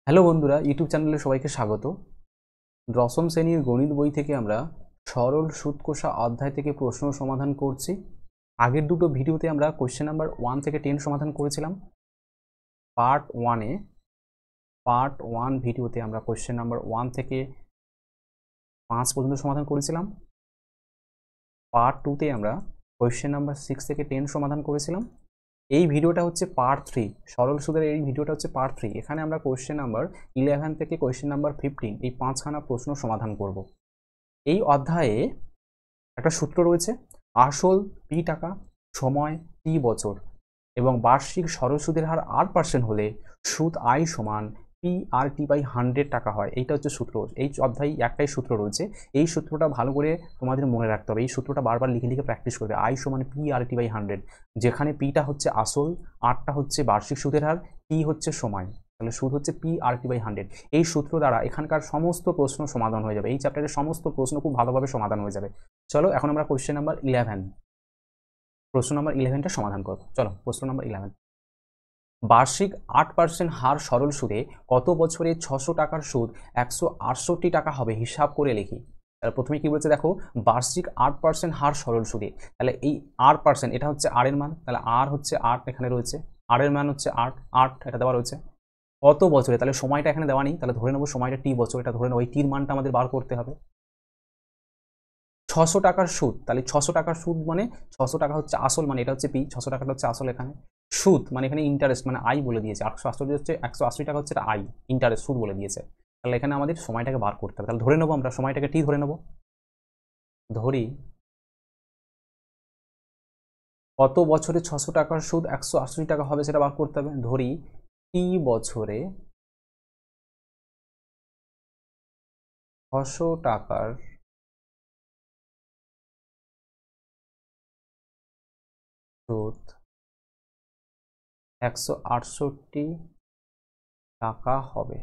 Hello বন্ধুরা, YouTube চ্যানেলে সবাইকে স্বাগত। দশম শ্রেণীর গণিত বই থেকে আমরা সরল সুদ কষা অধ্যায় থেকে প্রশ্ন সমাধান করছি। আগের দুটো ভিডিওতে আমরা কোয়েশ্চেন নাম্বার 1 থেকে 10 সমাধান করেছিলাম। পার্ট 1 ভিডিওতে আমরা কোয়েশ্চেন নাম্বার 1 থেকে 5 পর্যন্ত সমাধান করেছিলাম। পার্ট 2তে আমরা কোয়েশ্চেন নাম্বার 6 থেকে 10 সমাধান করেছিলাম। এই ভিডিওটা হচ্ছে পার্ট 3, সরল সুদের এই ভিডিওটা হচ্ছে পার্ট 3। এখানে আমরা কোয়েশ্চেন নাম্বার 11 থেকে কোয়েশ্চেন নাম্বার 15 এই 5খানা প্রশ্ন সমাধান করব। এই অধ্যায়ে একটা সূত্র রয়েছে, আসল পি টাকা, সময় টি বছর এবং বার্ষিক সরল সুদের হার 8% হলে সুদ আই সমান পি আর টি বাই 100 টাকা হয়। এইটা হচ্ছে সূত্র। এই অধ্যায়ে একটাই সূত্র রয়েছে। এই সূত্রটা ভালো করে তোমাদের মনে রাখতে হবে। এই সূত্রটা বারবার লিখে লিখে প্র্যাকটিস করবে। আই সমান পি আর টি বাই 100, যেখানে পিটা হচ্ছে আসল, আরটা হচ্ছে বার্ষিক সুদের হার, টি হচ্ছে সময়। তাহলে সুদ হচ্ছে পি আর টি বাই 100। এই সূত্র দ্বারা এখানকার সমস্ত প্রশ্ন সমাধান হয়ে যাবে। এই চ্যাপ্টারের সমস্ত প্রশ্ন খুব ভালোভাবে সমাধান হয়ে যাবে। চলো এখন আমরা কোয়েশ্চেন নাম্বার 11, প্রশ্ন নাম্বার 11টা সমাধান করব। চলো প্রশ্ন নাম্বার 11। বার্ষিক 8% হার সরল সুদে কত বছরে 600 টাকার সুদ 168 টাকা হবে হিসাব করে লিখি। তাহলে প্রথমে কি বলছে দেখো, বার্ষিক 8% হার সরল সুদে। তাহলে এই 8%, এটা হচ্ছে আর এর মান। তাহলে আর হচ্ছে 8 এখানে রয়েছে, আর এর মান হচ্ছে 8 এটা দেওয়া রয়েছে। কত বছরে, তাহলে সময়টা এখানে দেওয়া নেই, তাহলে ধরে নেবো সময়টা টি বছর। এটা ধরে নেবো, এই টির মানটা আমাদের বার করতে হবে। 600 টাকার সুদ, তাহলে 600 টাকার সুদ মানে 600 টাকা হচ্ছে আসল, মানে এটা হচ্ছে পি, 600 টাকাটা হচ্ছে আসল। এখানে সুদ মানে এখানে ইন্টারেস্ট, মানে আই বলে দিয়েছে। 180 হচ্ছে 180 টাকা হচ্ছে এটা আই, ইন্টারেস্ট, সুদ বলে দিয়েছে। তাহলে এখানে আমাদের সময়টাকে বার করতে হবে। তাহলে ধরে নেবো আমরা সময়টাকে টি ধরে নেবো। ধরি কত বছরে 600 টাকার সুদ 180 টাকা হবে সেটা বার করতে হবে। ধরি টি বছরে 600 টাকার সুদ 168 টাকা হবে।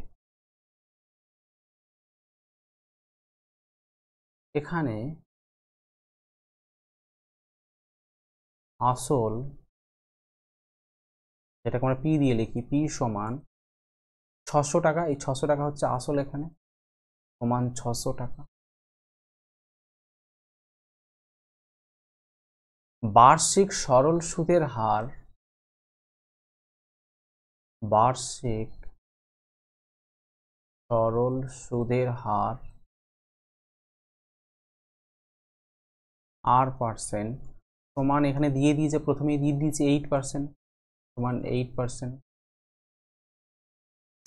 এখানে আসল, যেটাকে আমরা পি দিয়ে লিখি, পি সমান 600 টাকা। এই 600 টাকা হচ্ছে আসল, এখানে সমান 600 টাকা। বার্ষিক সরল সুদের হার, বার্ষিক সরল সুদের হার 8% সমান, এখানে দিয়ে দিয়েছে, প্রথমেই দিয়ে দিয়েছে 8% সমান 8%।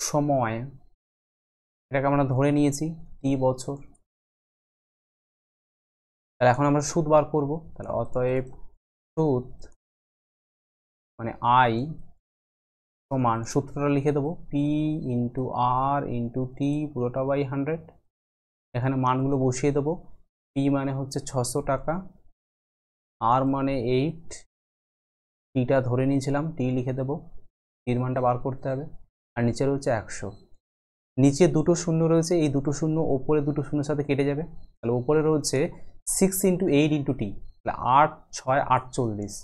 সময়, এটাকে আমরা ধরে নিয়েছি টি বছর। তাহলে এখন আমরা সুদ বার করব। তাহলে অতএব সুদ মানে আই সমান, সূত্রটা লিখে দেবো, পি ইন্টু আর ইন্টু টি পুরোটা বাই 100। এখানে মানগুলো বসিয়ে দেবো। পি মানে হচ্ছে 600 টাকা, আর মানে 8, টিটা ধরে নিয়েছিলাম, টি লিখে দেবো, টির মানটা বার করতে হবে। আর নিচে রয়েছে 100। নিচে দুটো শূন্য রয়েছে, এই দুটো শূন্য ওপরে দুটো শূন্যের সাথে কেটে যাবে। তাহলে ওপরে রয়েছে 6 ইন্টু 8 ইন্টু টি, তাহলে 8 6 48,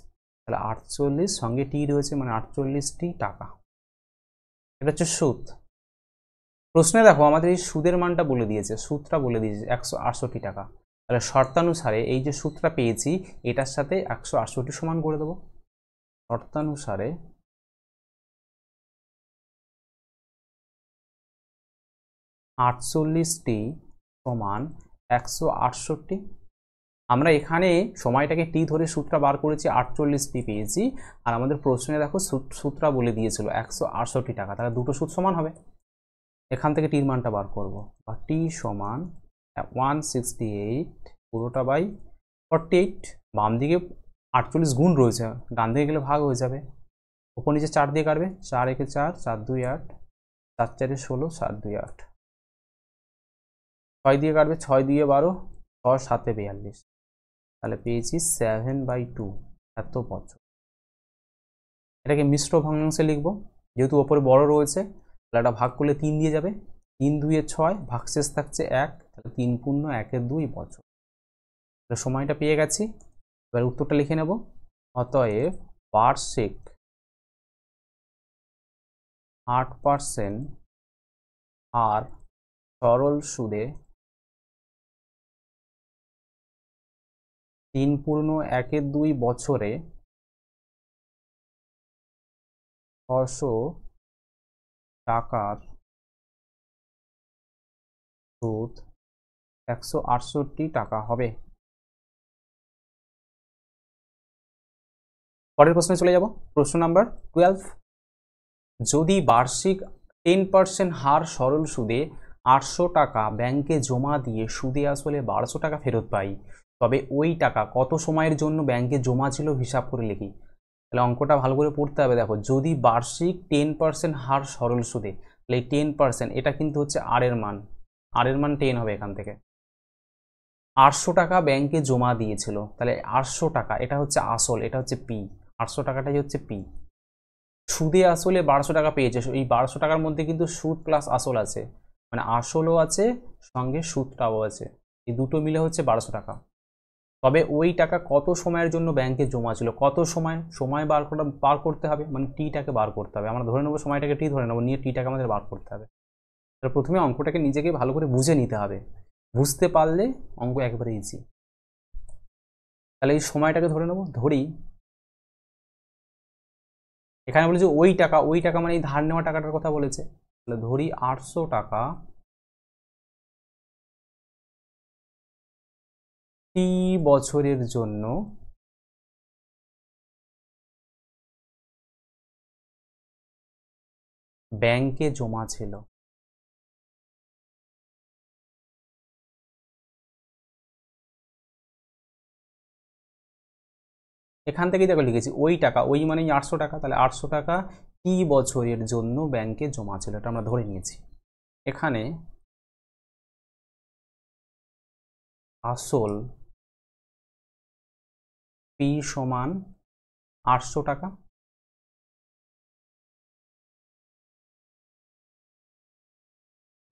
তাহলে 48 সঙ্গে টি রয়েছে, মানে 48টি টাকা। এটা হচ্ছে সুদ। প্রশ্নে দেখো আমাদের এই সুদের মানটা বলে দিয়েছে, সুদটা বলে দিয়েছে 168 টাকা। তাহলে শর্তানুসারে এই যে সুদটা পেয়েছি এটার সাথে 168 সমান করে দেবো। শর্তানুসারে 48টি সমান 168। আমরা এখানে সময়টাকে টি ধরে সূত্রটা বার করেছি, 48টি পেয়েছি। আর আমাদের প্রশ্নে দেখো সূত্রটা বলে দিয়েছিল 168 টাকা, তাহলে দুটো সুদ সমান হবে। এখান থেকে টির মানটা বার করব, বা টি সমান 168 পুরোটা বাই 48। বাম দিকে 48 গুণ রয়েছে, ডান দিকে গেলে ভাগ হয়ে যাবে। উপর নিচে 4 দিয়ে কাটবে, 4 একে 4, 4 2 8, 4 4 16, 7 2 8। 6 দিয়ে কাটবে, 6 2 12, 6 7 42। তাহলে পেয়েছি 7/2, এত বছর। এটাকে মিশ্র ভগ্নাংশে লিখবো, যেহেতু ওপরে বড় রয়েছে। তাহলে এটা ভাগ করলে 3 দিয়ে যাবে, 3 2 6, ভাগশেষ থাকছে 1, তাহলে 3 পূর্ণ 1 2 বছর। তাহলে সময়টা পেয়ে গেছি। এবার উত্তরটা লিখে নেব। অতএব বার্ষিক 8% হার সরল সুদে 3.12 বছরে 600 টাকার সুদ 168 টাকা হবে। পরের প্রশ্নে চলে যাব। প্রশ্ন নাম্বার 12। যদি বার্ষিক 10% হার সরল সুদে 800 টাকা ব্যাংকে জমা দিয়ে সুদে আসলে 1200 টাকা ফেরত পাই, তবে ওই টাকা কত সময়ের জন্য ব্যাংকে জমা ছিল হিসাব করে লিখি। তাহলে অঙ্কটা ভালো করে পড়তে হবে। দেখো, যদি বার্ষিক 10% হার সরল সুদে, তাহলে এই 10% এটা কিন্তু হচ্ছে আর এর মান, 10 হবে এখান থেকে। 800 টাকা ব্যাংকে জমা দিয়েছিল, তাহলে 800 টাকা এটা হচ্ছে আসল, এটা হচ্ছে পি, 800 টাকাটাই হচ্ছে পি। সুদে আসলে 1200 টাকা পেয়েছে, এই 1200 টাকার মধ্যে কিন্তু সুদ প্লাস আসল আছে, মানে আসলও আছে সঙ্গে সুদটাও আছে, এই দুটো মিলে হচ্ছে 1200 টাকা। তবে ওই টাকা কত সময়ের জন্য ব্যাংকে জমা ছিল, কত সময়, সময় বার করতে হবে, মানে টিটাকে বার করতে হবে। আমরা ধরে নেবো সময়টাকে টি ধরে নেবো, নিয়ে টিটাকে আমাদের বার করতে হবে। তাহলে প্রথমে অঙ্কটাকে নিজেকে ভালো করে বুঝে নিতে হবে, বুঝতে পারলে অঙ্ক একেবারে ইজি। তাহলে এই সময়টাকে ধরে নেবো, ধরি এখানে বলেছে ওই টাকা, ওই টাকা মানে এই ধার নেওয়া টাকাটার কথা বলেছে, তাহলে ধরি 800 টাকা টি বছরের জন্য ব্যাংকে জমা ছিল। এখান থেকেই দেখো লিখেছি ওই টাকা, ওই মানে 800 টাকা, তাহলে 800 টাকা টি বছরের জন্য ব্যাংকে জমা ছিল, এটা আমরা ধরে নিয়েছি। এখানে আসল পি সমান 800 টাকা,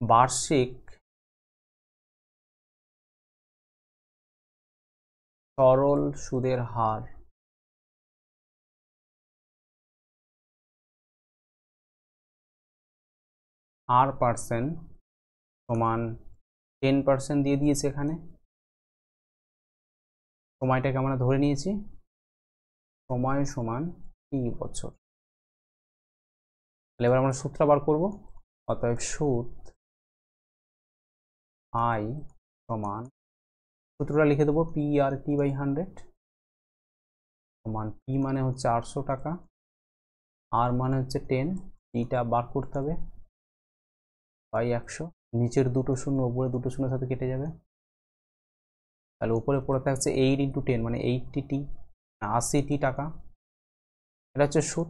বার্ষিক সরল সুদের হার R% সমান 10% দিয়ে দিয়েছে। এখানে সময়টাকে আমরা ধরে নিয়েছি, সময় সমান টি বছর। তাহলে এবার আমরা সূত্র বার করব। অতএব সুদ আই সমান, সূত্রটা লিখে দেবো পি আর টি বাই 100 সমান পি মানে হচ্ছে 800 টাকা, আর মানে হচ্ছে 10, টিটা বার করতে হবে, বাই 100। নিচের দুটো শূন্য উপরে দুটো শূন্যের সাথে কেটে যাবে, তাহলে উপরে পড়ে থাকছে 8 × 10 মানে 80 80 টাকা। এটা হচ্ছে সুদ।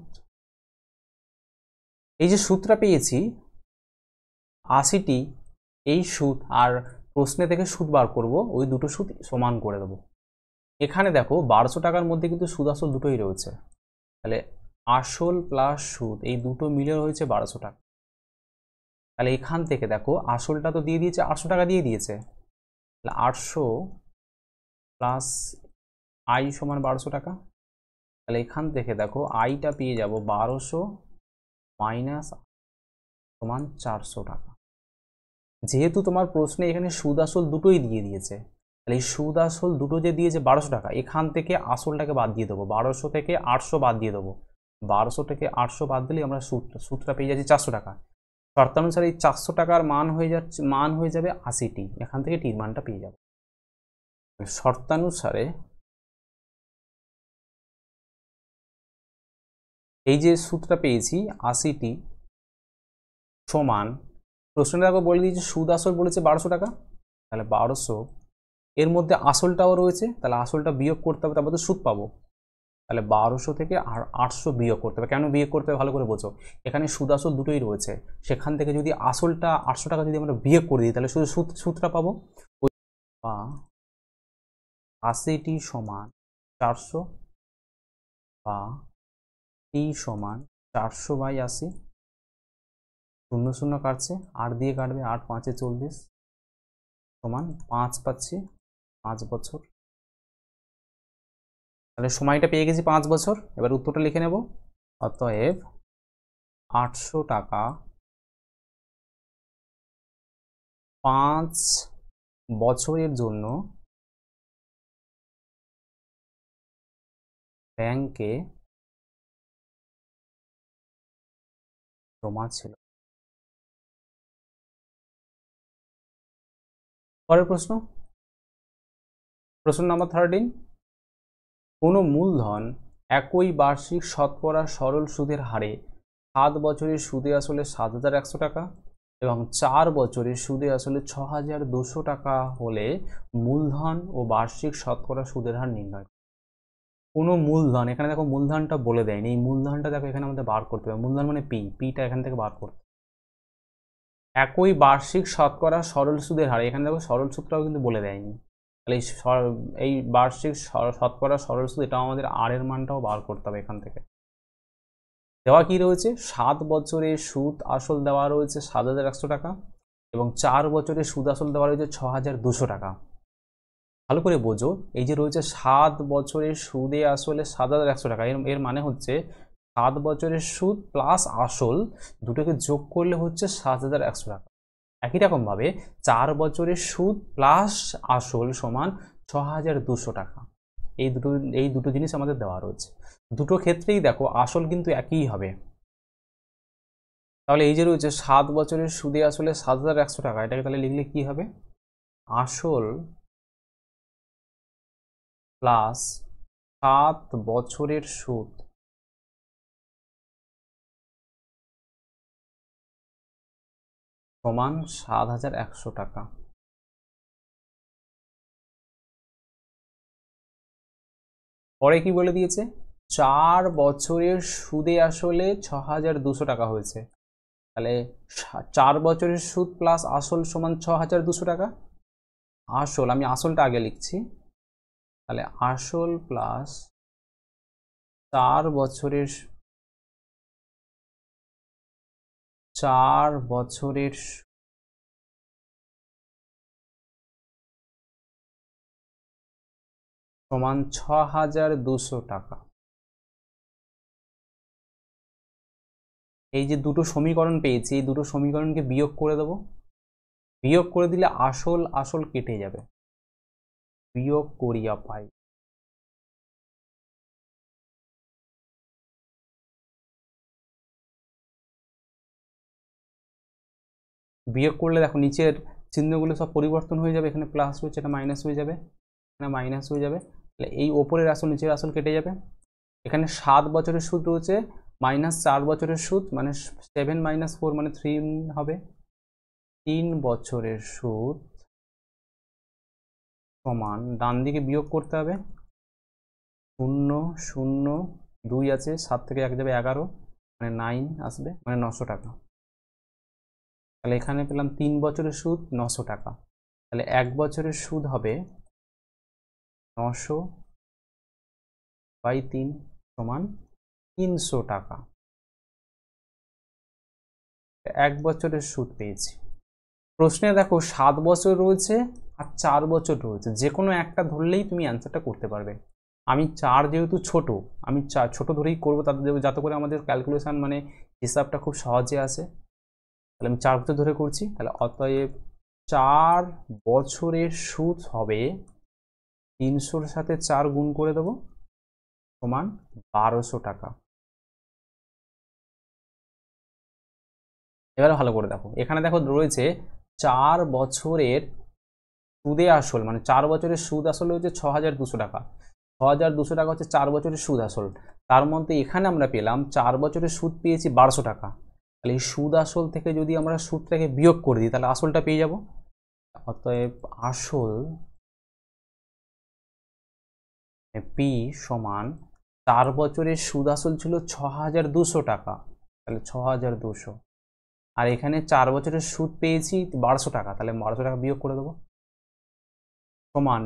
এই যে সুদটা পেয়েছি 80, এই সুদ আর প্রশ্নে থেকে সুদ বার করব, ওই দুটো সুদ সমান করে দেবো। এখানে দেখো 1200 টাকার মধ্যে কিন্তু সুদ আসল দুটোই রয়েছে, তাহলে আসল প্লাস সুদ এই দুটো মিলে হয়েছে 1200 টাকা। তাহলে এখান থেকে দেখো আসলটা তো দিয়ে দিয়েছে, 800 টাকা দিয়ে দিয়েছে, তাহলে 800 প্লাস আই সমান 1200 টাকা। তাহলে এখান থেকে দেখো আইটা পেয়ে যাব 1200 মাইনাস সমান 400 টাকা। যেহেতু তোমার প্রশ্নে এখানে সুদ আসল দুটোই দিয়ে দিয়েছে, তাহলে এই সুদ আসল দুটো যে দিয়েছে 1200 টাকা, এখান থেকে আসলটাকে বাদ দিয়ে দেবো, 1200 থেকে 800 বাদ দিয়ে দেবো, 1200 থেকে 800 বাদ দিলে আমরা সুদটা পেয়ে যাচ্ছি 400 টাকা। শর্তানুসারে এই 400 টাকার মান হয়ে যাবে 80টি, এখান থেকে টির মানটা পেয়ে যাবো। শর্তানুসারে এই যে সুদটা পেয়েছি 80টি সমান, প্রশ্নটা দেখো বলে দিয়েছে সুদ আসল বলেছে 1200 টাকা, তাহলে 1200 এর মধ্যে আসলটাও রয়েছে, তাহলে আসলটা বিয়োগ করতে হবে, তারপর তো সুদ পাবো। তাহলে 1200 থেকে আর 800 বিয়োগ করতে হবে। কেন বিয়োগ করতে হবে ভালো করে বোঝো, এখানে সুদ আসল দুটোই রয়েছে, সেখান থেকে যদি আসলটা 800 টাকা যদি আমরা বিয়োগ করে দিই, তাহলে শুধু সুদটা পাবো। বা 80টি সমান 400, বা টি সমান 400/80, শূন্য শূন্য কাটছে, 8 দিয়ে কাটবে, 8 5 40 সমান 5 পাচ্ছি, 5 বছর। তাহলে সময়টা পেয়ে গেছি 5 বছর। এবার উত্তরটা লিখে নেব। অতএব 800 টাকা 5 বছরের জন্য ব্যাংকে জমা ছিল। পরের প্রশ্ন নাম্বার 13, কোনো মূলধন একই বার্ষিক শতকরা সরল সুদের হারে 7 বছরের সুদে আসলে 7,100 টাকা এবং 4 বছরের সুদে আসলে 6,200 টাকা হলে মূলধন ও বার্ষিক শতকরা সুদের হার নির্ণয়। কোনো মূলধন, এখানে দেখো মূলধনটা বলে দেয়নি, এই মূলধনটা দেখো এখানে আমাদের বার করতে হবে। মূলধন মানে পিটা এখান থেকে বার করতে। একই বার্ষিক শতকরা সরল সুদের হারে, এখানে দেখো সরল সুদটাও কিন্তু বলে দেয়নি, তাহলে এই বার্ষিক শতকরা সরল সুদ এটাও আমাদের আর এর মানটাও বার করতে হবে এখান থেকে। দেওয়া কি রয়েছে, 7 বছরের সুদ আসল দেওয়া রয়েছে 7,100 টাকা এবং 4 বছরের সুদ আসল দেওয়া রয়েছে 6,200 টাকা। ভালো করে বোঝো, এই যে রয়েছে 7 বছরের সুদে আসলে 7,100 টাকা, এর মানে হচ্ছে 7 বছরের সুদ প্লাস আসল দুটোকে যোগ করলে হচ্ছে 7,100 টাকা। একই রকমভাবে 4 বছরের সুদ প্লাস আসল সমান 6,200 টাকা। এই দুটো জিনিস আমাদের দেওয়া রয়েছে। দুটো ক্ষেত্রেই দেখো আসল কিন্তু একই হবে। তাহলে এই যে রয়েছে 7 বছরের সুদে আসলে 7,100 টাকা, এটাকে তাহলে লিখলে কি হবে, আসল প্লাস 7 বছরের সুদ সমান 7,100 টাকা। পরে কি বলে দিয়েছে, 4 বছরের সুদে আসলে 6,200 টাকা হয়েছে, তাহলে 4 বছরের সুদ প্লাস আসল সমান 6,200 টাকা। আসল, আমি আসলটা আগে লিখছি, তাহলে আসল প্লাস 4 বছরের সমান 6,200 টাকা। এই যে দুটো সমীকরণ পেয়েছি, এই দুটো সমীকরণকে বিয়োগ করে দেব, বিয়োগ করে দিলে আসল কেটে যাবে, বিয়োগ করিয়া পাই। বিয়োগ করলে দেখো নিচের চিহ্নগুলো সব পরিবর্তন হয়ে যাবে, এখানে প্লাস রয়েছে এটা মাইনাস হয়ে যাবে, এখানে মাইনাস হয়ে যাবে, তাহলে এই ওপরের আসল নিচের আসল কেটে যাবে। এখানে 7 বছরের সুদ রয়েছে মাইনাস 4 বছরের সুদ, মানে 7 - 4 মানে 3 হবে। 3 বছরের সুদ সমান, ডান দিকে বিয়োগ করতে হবে, 0 0 2 আছে, 7 থেকে 1 যাবে 11, মানে 9 আসবে, মানে 900 টাকা। তাহলে এখানে পেলাম 3 বছরের সুদ 900 টাকা, তাহলে 1 বছরের সুদ হবে 900/3 সমান 300 টাকা। 1 বছরের সুদ পেয়েছি। প্রশ্নে দেখো 7 বছর রয়েছে আর 4 বছর রয়েছে, যে কোনো একটা ধরলেই তুমি অ্যান্সারটা করতে পারবে। আমি 4 যেহেতু ছোট, আমি ছোট ধরেই করবো, যাতে করে আমাদের ক্যালকুলেশন মানে হিসাবটা খুব সহজে আসে। তাহলে আমি 4 বছর ধরে করছি, তাহলে অতএব 4 বছরের সুদ হবে 300-র সাথে 4 গুণ করে দেবো, সমান 1200 টাকা। এবারে ভালো করে দেখো, এখানে দেখো রয়েছে 4 বছরের সুদে আসল, মানে 4 বছরের সুদ আসল হচ্ছে 6,200 টাকা, 6,200 টাকা হচ্ছে 4 বছরের সুদ আসল। তার মধ্যে এখানে আমরা পেলাম 4 বছরের সুদ পেয়েছি 1200 টাকা, তাহলে এই সুদ আসল থেকে যদি আমরা সুদটাকে বিয়োগ করে দিই তাহলে আসলটা পেয়ে যাব। অতএব আসল পি সমান 4 বছরের সুদ আসল ছিল 6,200 টাকা, তাহলে 6,200, আর এখানে 4 বছরের সুদ পেয়েছি 1200 টাকা, তাহলে 1200 টাকা বিয়োগ করে দেবো, সমান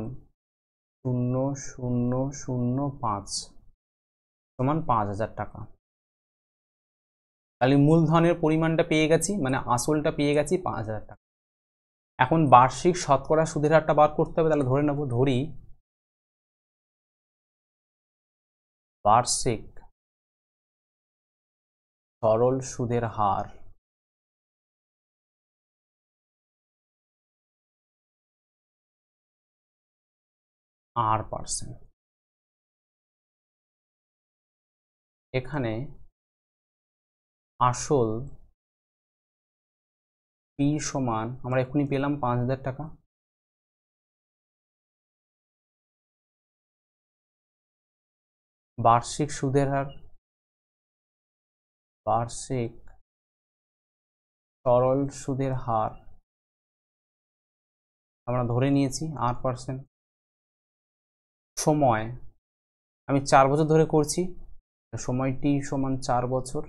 0,005 সমান 5,000 টাকা। তাহলে মূলধনের পরিমাণটা পেয়ে গেছি, মানে আসলটা পেয়ে গেছি 5,000 টাকা। এখন বার্ষিক শতকরা সুদের হারটা বার করতে হবে, তাহলে ধরে নেব, ধরি বার্ষিক সরল সুদের হার r%। এখানে আসল পি সমান আমরা এক্ষুনি পেলাম 5,000 টাকা, বার্ষিক সুদের হার, বার্ষিক সরল সুদের হার আমরা ধরে নিয়েছি r%। সময় আমি 4 বছর ধরে করছি, সময়টি সমান 4 বছর।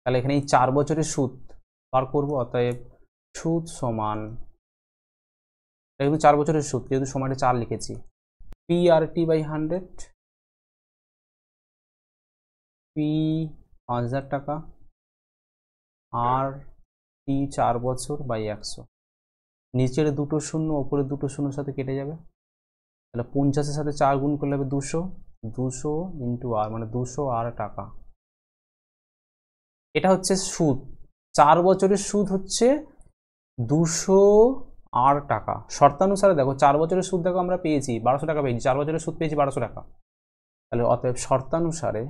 তাহলে এখানে এই 4 বছরের সুদ বার করবো, অতএব সুদ সমান, কিন্তু 4 বছরের সুদ যেহেতু সময়টা 4 লিখেছি, PRT/100, পি 5,000 টাকা, আর টি 4 বছর বাই 100। নিচের দুটো শূন্য ওপরের দুটো শূন্যর সাথে কেটে যাবে, তাহলে 50-এর সাথে 4 গুণ করলে হবে 200, 200 ইন্টু আর মানে 200 আর টাকা। এটা হচ্ছে সুদ, 4 বছরের সুদ হচ্ছে 200 আর টাকা। শর্তানুসারে দেখো 4 বছরের সুদ দেখো আমরা পেয়েছি 1200 টাকা পেয়েছি, 4 বছরের সুদ পেয়েছি 1200 টাকা। তাহলে অতএব শর্তানুসারে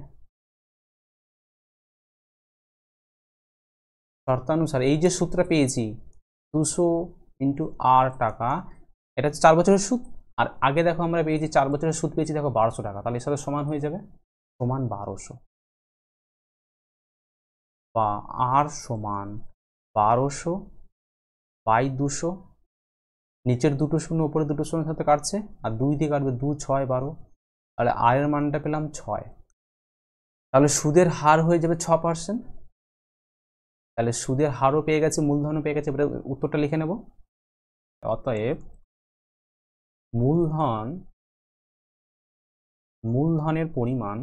এই যে সূত্রটা পেয়েছি 200 ইন্টু আর টাকা, এটা হচ্ছে 4 বছরের সুদ। আর আগে দেখো আমরা পেয়েছি 4 বছরের সুদ পেয়েছি দেখো 1200 টাকা, তাহলে এর সাথে সমান হয়ে যাবে, সমান 1200, বা আর সমান 1200 বাই 200। নিচের দুটো শূন্য উপরে দুটো শূন্যের সাথে কাটছে, আর 2 দিয়ে কাটবে 2 6 12, তাহলে আয়ের মানটা পেলাম 6। তাহলে সুদের হার হয়ে যাবে 6%। তাহলে সুদের হারও পেয়ে গেছে, মূলধনও পেয়ে গেছে, এবারে উত্তরটা লিখে নেব। অতএব মূলধনের পরিমাণ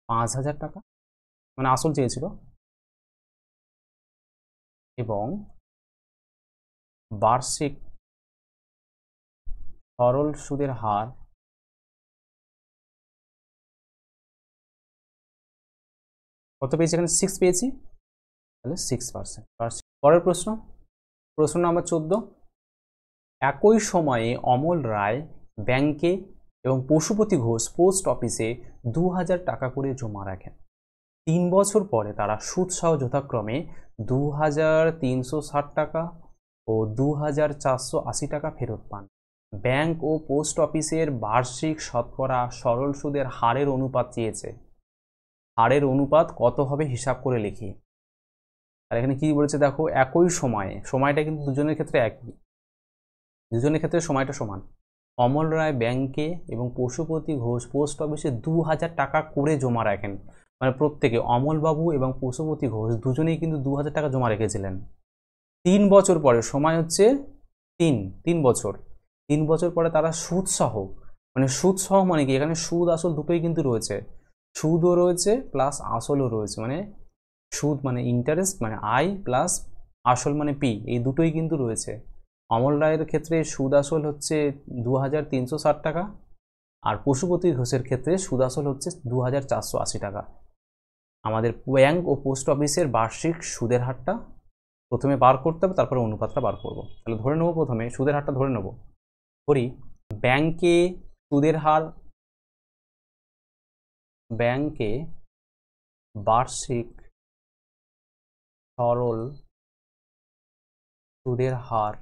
5,000 টাকা, মানে আসল চেয়েছিল, এবং বার্ষিক সরল সুদের হার কত পেয়েছি, এখানে 6 পেয়েছি, তাহলে 6%। পরের প্রশ্ন নম্বর 14। একই সময়ে অমল রায় ব্যাংকে এবং পশুপতি ঘোষ পোস্ট অফিসে 2,000 টাকা করে জমা রাখেন। 3 বছর পরে তারা সুদসহ যথাক্রমে 2,360 টাকা ও 2,480 টাকা ফেরত পান। ব্যাংক ও পোস্ট অফিসের বার্ষিক শতকরা সরল সুদের হারের অনুপাত চেয়েছে। হারের অনুপাত কত হবে হিসাব করে লিখি। আর এখানে কি বলেছে দেখো, একই সময়ে, সময়টা কিন্তু দুজনের ক্ষেত্রে একই, দুজনের ক্ষেত্রে সময়টা সমান। অমল রায় ব্যাংকে এবং পশুপতি ঘোষ পোস্ট অফিসে 2,000 টাকা করে জমা রাখেন, মানে প্রত্যেকে অমলবাবু এবং পশুপতি ঘোষ দুজনেই কিন্তু 2,000 টাকা জমা রেখেছিলেন। 3 বছর পরে, সময় হচ্ছে 3 বছর, 3 বছর পরে তারা সুদসহ, মানে সুদসহ মানে কি, এখানে সুদ আসল দুটোই কিন্তু রয়েছে, সুদও রয়েছে প্লাস আসলও রয়েছে, মানে সুদ মানে ইন্টারেস্ট মানে আই প্লাস আসল মানে পি, এই দুটোই কিন্তু রয়েছে। অমল রায়ের ক্ষেত্রে সুদ আসল হচ্ছে 2,360 টাকা, আর পশুপতি ঘোষের ক্ষেত্রে সুদ আসল হচ্ছে 2,480 টাকা। আমাদের ব্যাংক ও পোস্ট অফিসের বার্ষিক সুদের হারটা প্রথমে বার করতে হবে, তারপরে অনুপাতটা বার করব। তাহলে ধরে নেব, প্রথমে সুদের হারটা ধরে নেব। ধরি ব্যাংকে সুদের হার, ব্যাংকে বার্ষিক সরল সুদের হার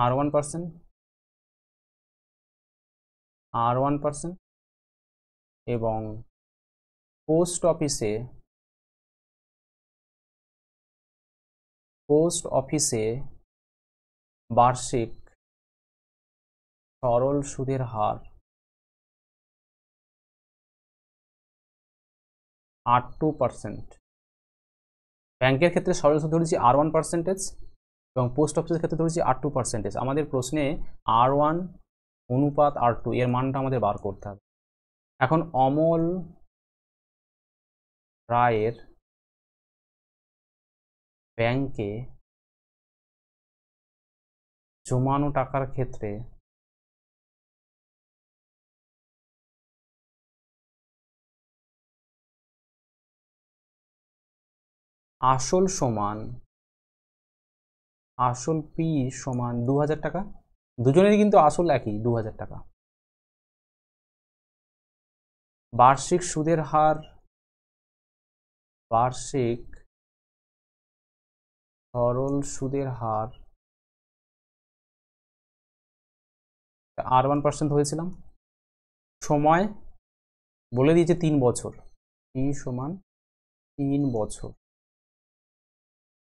R1%, R1%, এবং পোস্ট অফিসে বার্ষিক সরল সুদের হার 8%। ব্যাংকের ক্ষেত্রে সরল সুদ ধরেছি R1% এবং পোস্ট অফিসের ক্ষেত্রে ধরেছি R2%। আমাদের প্রশ্নে R1 অনুপাত R2 এর মানটা আমাদের বার করতে হবে। এখন অমল রায়ের ব্যাংকে জমানো টাকার ক্ষেত্রে আসল সমান আসল পি সমান 2000 টাকা, দুজনেরই কিন্তু আসল একই 2000 টাকা। বার্ষিক সুদের হার, বার্ষিক সরল সুদের হার R1% ধরেছিলাম, সময় বলে দিয়েছে 3 বছর, পি সমান 3 বছর।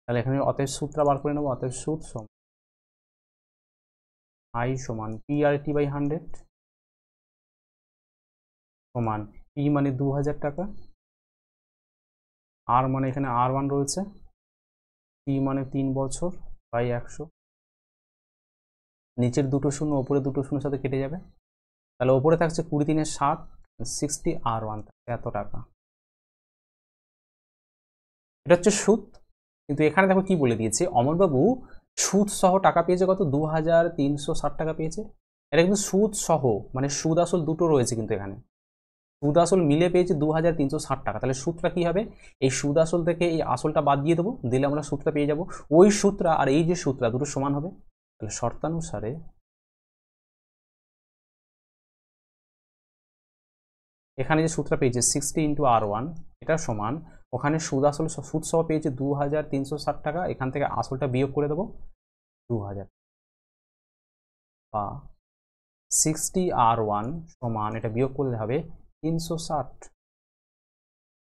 তাহলে এখানে অতএব সূত্রটা বার করে নেবো, অতএব সুদ সমান আই সমান পি আর টি বাই 100 সমান পি মানে 2000 টাকা, আর মানে এখানে R1 রয়েছে, টি মানে 3 বছর বাই 100, নিচের দুটো শূন্য ওপরে দুটো শূন্যের সাথে কেটে যাবে, তাহলে ওপরে থাকছে 20 3 60, 60 R1 এত টাকা। এটা হচ্ছে সুদ। কিন্তু এখানে দেখো কি বলে দিয়েছে, অমরবাবু সুদ সহ টাকা পেয়েছে কত, 2360 টাকা পেয়েছে। এটা কিন্তু সুদ সহ, মানে সুদ আসল দুটো রয়েছে কিন্তু এখানে, সুদ আসল মিলে পেয়েছে 2360 টাকা। তাহলে সুদটা কি হবে, এই সুদ আসল থেকে এই আসলটা বাদ দিয়ে দেবো, দিলে আমরা সুদটা পেয়ে যাব। ওই সূত্রা আর এই যে সূত্রা দুটো সমান হবে। তাহলে শর্তানুসারে এখানে যে সূত্রটা পেয়েছে 60 ইন্টু R1, এটা সমান ওখানে সুদ আসল সুদ সহ পেয়েছে 2360 টাকা, এখান থেকে আসলটা বিয়োগ করে দেবো 2000, বা 60 R1 সমান এটা বিয়োগ করলে হবে 360,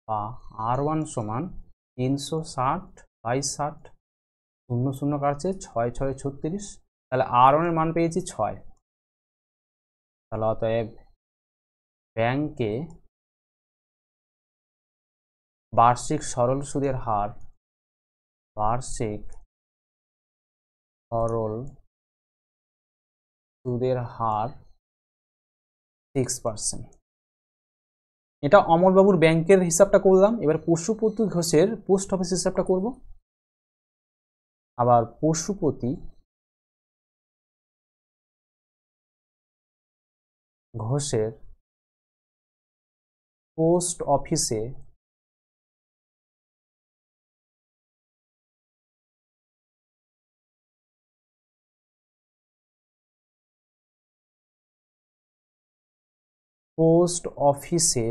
বা R1 সমান 360 বাই 60, শূন্য শূন্য কাটছে 6 6 36, তাহলে R1 এর মান পেয়েছি 6। তাহলে অতএব ব্যাংকে বার্ষিক সরল সুদের হার, বার্ষিক সরল সুদের হার 6%। এটা অমরবাবুর ব্যাংকের হিসাবটা করলাম। এবার পশুপতি ঘোষের পোস্ট অফিস হিসাবটা করব। আবার পশুপতি ঘোষের পোস্ট অফিসে পোস্ট অফিসে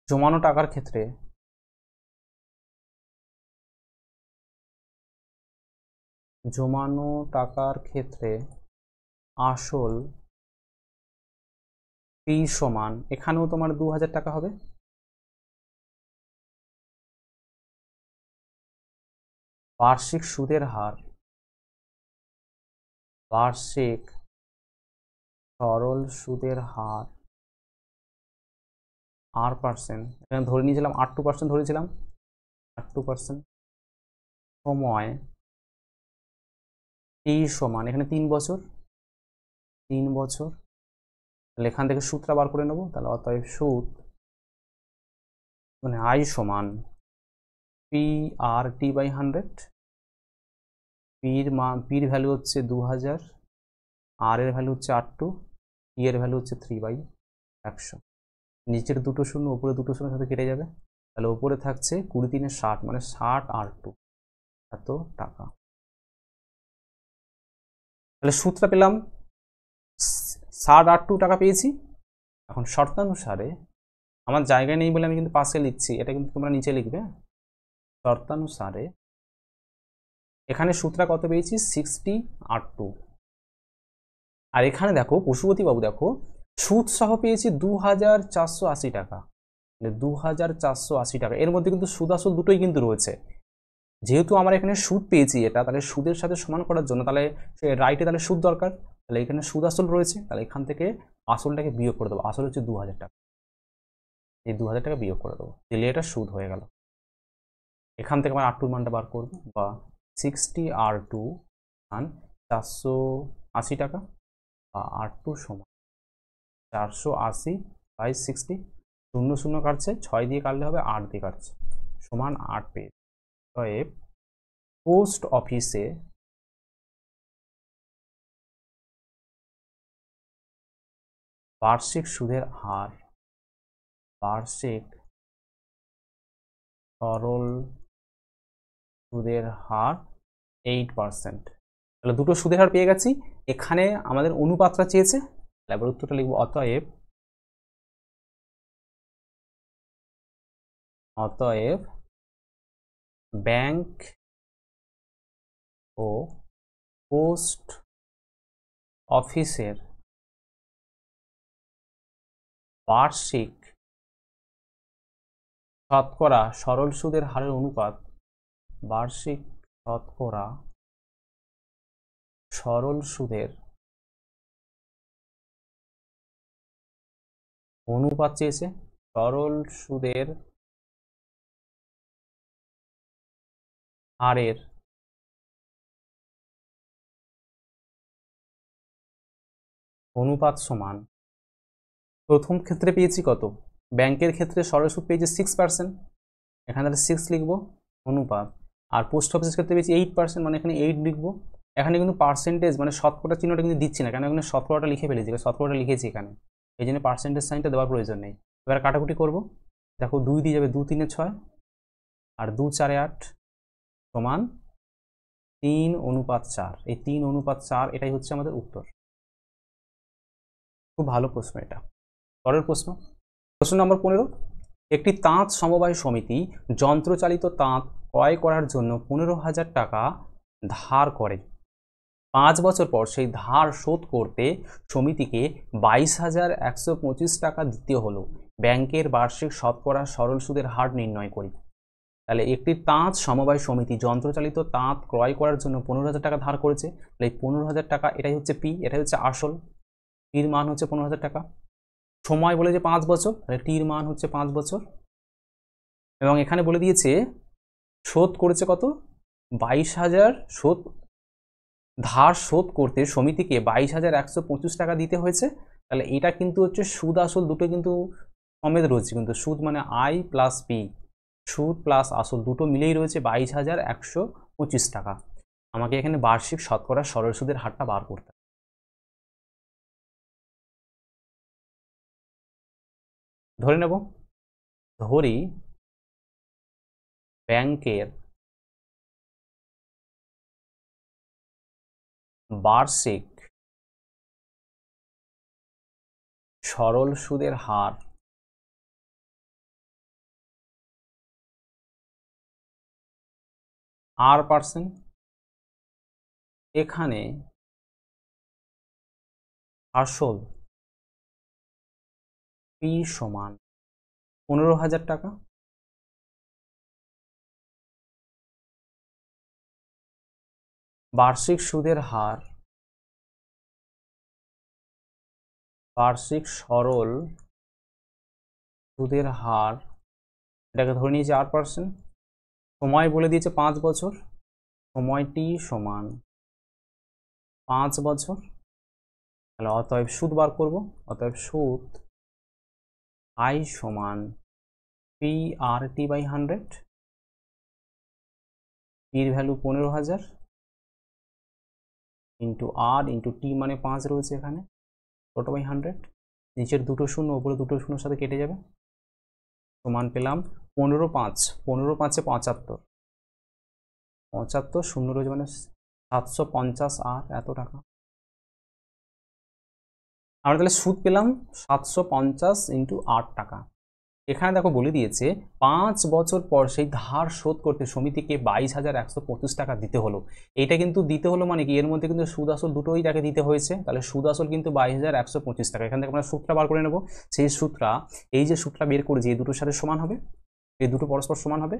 জমানো টাকার ক্ষেত্রে জমানো টাকার ক্ষেত্রে আসল পি সমান, এখানেও তোমার 2000 টাকা হবে, বার্ষিক সুদের হার, বার্ষিক সরল সুদের হার R%, এখানে ধরে নিয়েছিলাম R2% ধরেছিলাম, R2%, সময় টি সমান এখানে 3 বছর, 3 বছর। তাহলে এখান থেকে সূত্রটা বার করে নেব, তাহলে অতএব সুদ মানে আই সমান পি আর টি বাই 100, পির মান, পির ভ্যালু হচ্ছে 2000, আর এর ভ্যালু হচ্ছে R2, টি এর ভ্যালু হচ্ছে 3/100, নিচের দুটো শূন্য উপরে দুটো শূন্য সাথে কেটে যাবে, তাহলে উপরে থাকছে 20 3 60 মানে 60 R2 এত টাকা। তাহলে সূত্রটা পেলাম, 60 R2 টাকা পেয়েছি। এখন শর্তানুসারে, আমার জায়গায় নেই বলে আমি কিন্তু পাশে লিখছি, এটা কিন্তু তোমরা নিচে লিখবে। শর্তানুসারে এখানে সূত্রা কত পেয়েছি, 60 R2, আর এখানে দেখো পশুপতি বাবু দেখো সুদ সহ পেয়েছি 2480 টাকা, 2480 টাকা। এর মধ্যে কিন্তু সুদ আসল দুটোই কিন্তু রয়েছে। যেহেতু আমার এখানে সুদ পেয়েছি এটা, তাহলে সুদের সাথে সমান করার জন্য তাহলে রাইটে তাহলে সুদ দরকার, তাহলে এখানে সুদ আসল রয়েছে, তাহলে এখান থেকে আসলটাকে বিয়োগ করে দেবো, আসল হচ্ছে 2000 টাকা, এই 2000 টাকা বিয়োগ করে দেবো, দিলে এটা সুদ হয়ে গেল। এখান থেকে আমার R2 মানটা বার করবো, বা 60 R2 মান 480 টাকা, বা R2 সমান 480 বাই 60, শূন্য শূন্য কাটছে, 6 দিয়ে কাটলে হবে, 8 দিয়ে কাটছে, সমান 8 পেজ। অতএব পোস্ট অফিসে বার্ষিক সুদের হার, বার্ষিক সরল সুদের হার 8%। তাহলে দুটো সুদের হার পেয়ে গেছি, এখানে আমাদের অনুপাতটা চেয়েছে, এবার উত্তরটা লিখব অতএব ব্যাংক ও পোস্ট অফিসের বার্ষিক শতকরা সরল সুদের হারের অনুপাত, বার্ষিক শতকরা সরল সুদের অনুপাত চেয়েছে, সরল সুদের হারের অনুপাত সমান, প্রথম ক্ষেত্রে পেয়েছি কত, ব্যাংকের ক্ষেত্রে সরল সুদ পেয়েছি 6%, এখানে তাহলে 6 লিখবো অনুপাত, আর পোস্ট অফিসের ক্ষেত্রে পেয়েছি 8%, মানে এখানে 8 লিখবো। এখানে কিন্তু পার্সেন্টেজ মানে শতকরা চিহ্নটা কিন্তু দিচ্ছি না, কেন এখানে শতকরাটা লিখে ফেলেছি, শতকরাটা লিখেছি এখানে, এই জন্য পার্সেন্টেজ সাইনটা দেওয়ার প্রয়োজন নেই। এবার কাটাকুটি করব, দেখো 2 দিয়ে যাবে, 2 3 6 আর 2 4 8 সমান 3:4। এই 3:4 এটাই হচ্ছে আমাদের উত্তর। খুব ভালো প্রশ্ন এটা। পরের প্রশ্ন নম্বর 15, একটি তাঁত সমবায় সমিতি যন্ত্রচালিত তাঁত ক্রয় করার জন্য 15,000 টাকা ধার করে। 5 বছর পর সেই ধার শোধ করতে সমিতিকে 22,125 টাকা দিতে হলো। ব্যাংকের বার্ষিক শতকরা সরল সুদের হার নির্ণয় করি। তাহলে একটি তাঁত সমবায় সমিতি যন্ত্রচালিত তাঁত ক্রয় করার জন্য 15,000 টাকা ধার করেছে। তাহলে এই 15,000 টাকা এটাই হচ্ছে পি, এটাই হচ্ছে আসল, পির মান হচ্ছে 15,000 টাকা। সময় বলে যে 5 বছর, তাহলে টির মান হচ্ছে 5 বছর, এবং এখানে বলে দিয়েছে শোধ করেছে কত, 22,000, ধার শোধ করতে সমিতিকে 22,125 টাকা দিতে হয়েছে। তাহলে এটা কিন্তু হচ্ছে সুদ আসল দুটো কিন্তু সমেত রয়েছে, কিন্তু সুদ মানে আই প্লাস পি, সুদ প্লাস আসল দুটো মিলেই রয়েছে 22,125 টাকা। আমাকে এখানে বার্ষিক শতকরা সরল সুদের হারটা বার করতে হবে। ধরে নেব, ধরি ব্যাংকের বার্ষিক সরল সুদের হার R%। এখানে আসল পি সমান 15,000 টাকা, বার্ষিক সুদের হার, বার্ষিক সরল সুদের হার, এটাকে ধরে নিয়েছি 8%। সময় বলে দিয়েছে 5 বছর, সময়টি সমান 5 বছর। তাহলে অতএব সুদ বার করব, অতএব সুদ আই সমান পি আর টি বাই 100, পির ভ্যালু 15,000 ইন্টু আর ইন্টু টি মানে 5 রয়েছে এখানে, টোটো বাই 100, নিচের দুটো শূন্য ওপরে দুটো শূন্যর সাথে কেটে যাবে, সমান পেলাম 15/5, 15/5 75, 75 শূন্য রয়েছে মানে 750 আর এত টাকা। আমরা তাহলে সুদ পেলাম 750 ইন্টু 8 টাকা। এখানে দেখো বলে দিয়েছে 5 বছর পর সেই ধার শোধ করতে সমিতিকে 22,125 টাকা দিতে হলো। এটা কিন্তু দিতে হলো মানে কি, এর মধ্যে কিন্তু সুদ আসল দুটোই তাকে দিতে হয়েছে, তাহলে সুদ আসল কিন্তু 22,125 টাকা। এখান থেকে আমরা সূত্রটা বার করে নেব, সেই সূত্রটা এই যে সূত্রটা বের করেছি এই দুটোর সাথে সমান হবে, এই দুটো পরস্পর সমান হবে,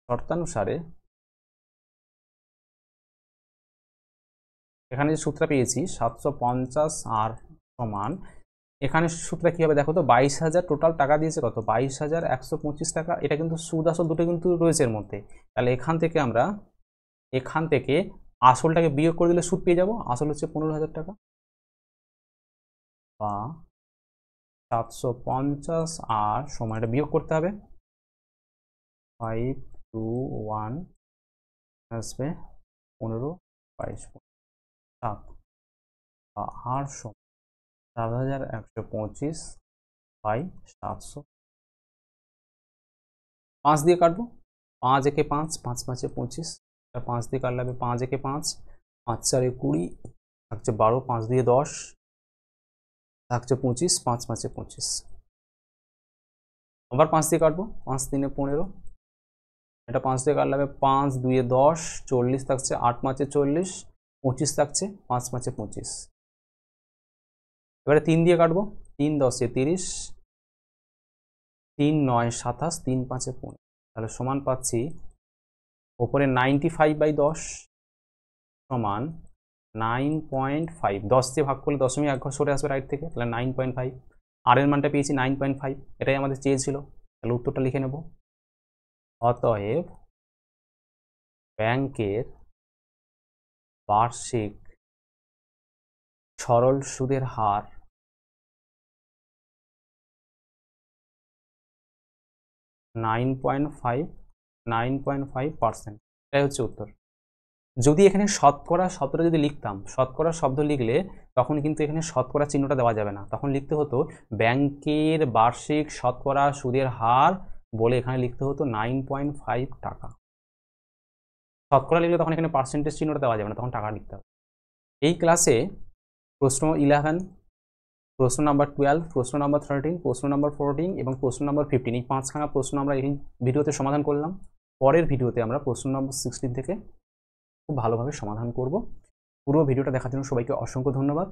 শর্তানুসারে এখানে যে সূত্রটা পেয়েছি 750 আর সমান, এখানে সূত্রটা কি হবে দেখো তো, 22,000 টোটাল টাকা দিয়েছে কত, 22,125 টাকা। এটা কিন্তু সুদ আসল দুটো কিন্তু রয়েছে এর মধ্যে, তাহলে এখান থেকে আসলটাকে বিয়োগ করে দিলে সুদ পেয়ে যাব। আসল হচ্ছে 15,000 টাকা বা 750 আর সময়টা বিয়োগ করতে হবে, 5 2 1 আসবে 15 22 7 বা আর সমান 7,125 বাই 700, 5 দিয়ে কাটবো, 5 একে 5, 5 5 25, 5 দিয়ে কাটলে 5 একে 5, 5 4 20, থাকছে 12, 5 দিয়ে 10, থাকছে 25, 5 5 25। আবার 5 দিয়ে কাটবো, 5 3 15, এটা 5 দিয়ে কাটলে 5 2 10, 40 থাকছে, 8 5 40, 25 থাকছে, 5 5 25। এবারে 3 দিয়ে কাটবো, 3 10 30, 3 9 27, 3 5 15। তাহলে সমান পাচ্ছি ওপরে 95/10 সমান 9.5। 10 দিয়ে ভাগ করলে দশমিক এক ঘর সরে আসবে রাইট থেকে, তাহলে 9.5। আর এর মানটা পেয়েছি 9.5, এটাই আমাদের চেয়েছিল। তাহলে উত্তরটা লিখে নেব। অতএব ব্যাংকের বার্ষিক সরল সুদের হার 9.5%। এটাই হচ্ছে উত্তর। যদি এখানে শতকরা শব্দটা যদি লিখতাম, শতকরা শব্দ লিখলে তখন কিন্তু এখানে শতকরা চিহ্নটা দেওয়া যাবে না, তখন লিখতে হতো ব্যাংকের বার্ষিক শতকরা সুদের হার বলে এখানে লিখতে হতো 9.5 টাকা। শতকরা লিখলে তখন এখানে পার্সেন্টেজ চিহ্নটা দেওয়া যাবে না, তখন টাকা লিখতে হবে। এই ক্লাসে প্রশ্ন 11, প্রশ্ন নাম্বার 12, প্রশ্ন নাম্বার 13, প্রশ্ন নাম্বার 14 এবং প্রশ্ন নাম্বার 15, এই 5খানা প্রশ্ন আমরা এই ভিডিওতে সমাধান করলাম। পরের ভিডিওতে আমরা প্রশ্ন নাম্বার 16 থেকে খুব ভালোভাবে সমাধান করব। পুরো ভিডিওটা দেখার জন্য সবাইকে অসংখ্য ধন্যবাদ।